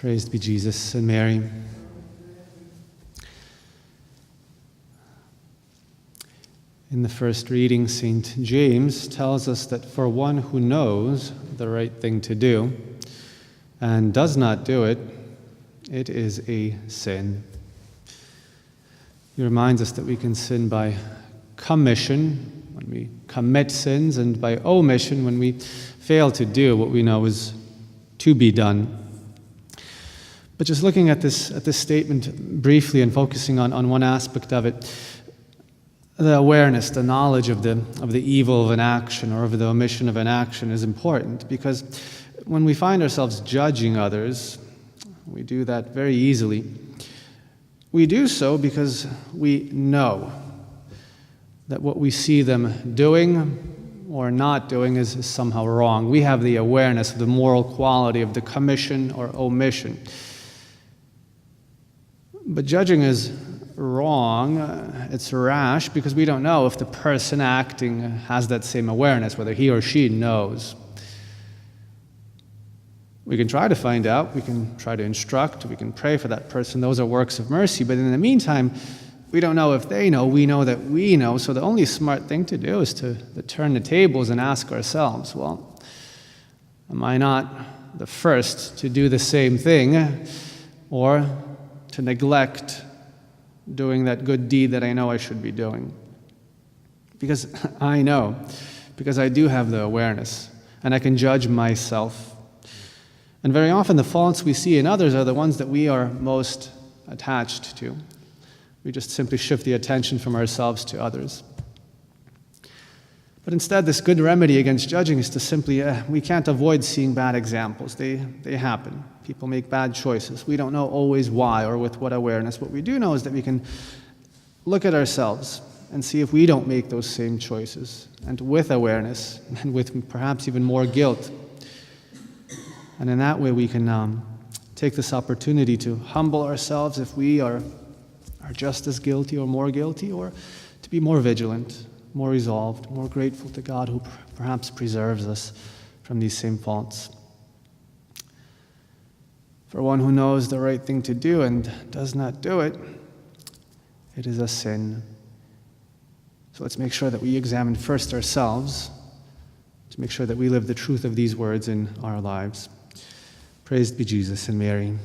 Praised be Jesus and Mary. In the first reading, St. James tells us that for one who knows the right thing to do and does not do it, it is a sin. He reminds us that we can sin by commission, when we commit sins, and by omission, when we fail to do what we know is to be done. But just looking at this statement briefly and focusing on one aspect of it, the awareness, the knowledge of the evil of an action or of the omission of an action is important, because when we find ourselves judging others, we do that very easily. We do so because we know that what we see them doing or not doing is somehow wrong. We have the awareness of the moral quality of the commission or omission. But judging is wrong, it's rash, because we don't know if the person acting has that same awareness, whether he or she knows. We can try to find out, we can try to instruct, we can pray for that person. Those are works of mercy, but in the meantime, we don't know if they know, we know that we know, so the only smart thing to do is to turn the tables and ask ourselves, well, am I not the first to do the same thing, or to neglect doing that good deed that I know I should be doing? Because I know, because I do have the awareness, and I can judge myself. And very often the faults we see in others are the ones that we are most attached to. We just simply shift the attention from ourselves to others. But instead, this good remedy against judging is to simply, we can't avoid seeing bad examples. They happen. People make bad choices. We don't know always why or with what awareness. What we do know is that we can look at ourselves and see if we don't make those same choices, and with awareness, and with perhaps even more guilt. And in that way, we can take this opportunity to humble ourselves if we are just as guilty or more guilty, or to be more vigilant, more resolved, more grateful to God who perhaps preserves us from these same faults. For one who knows the right thing to do and does not do it, it is a sin. So let's make sure that we examine first ourselves to make sure that we live the truth of these words in our lives. Praised be Jesus and Mary.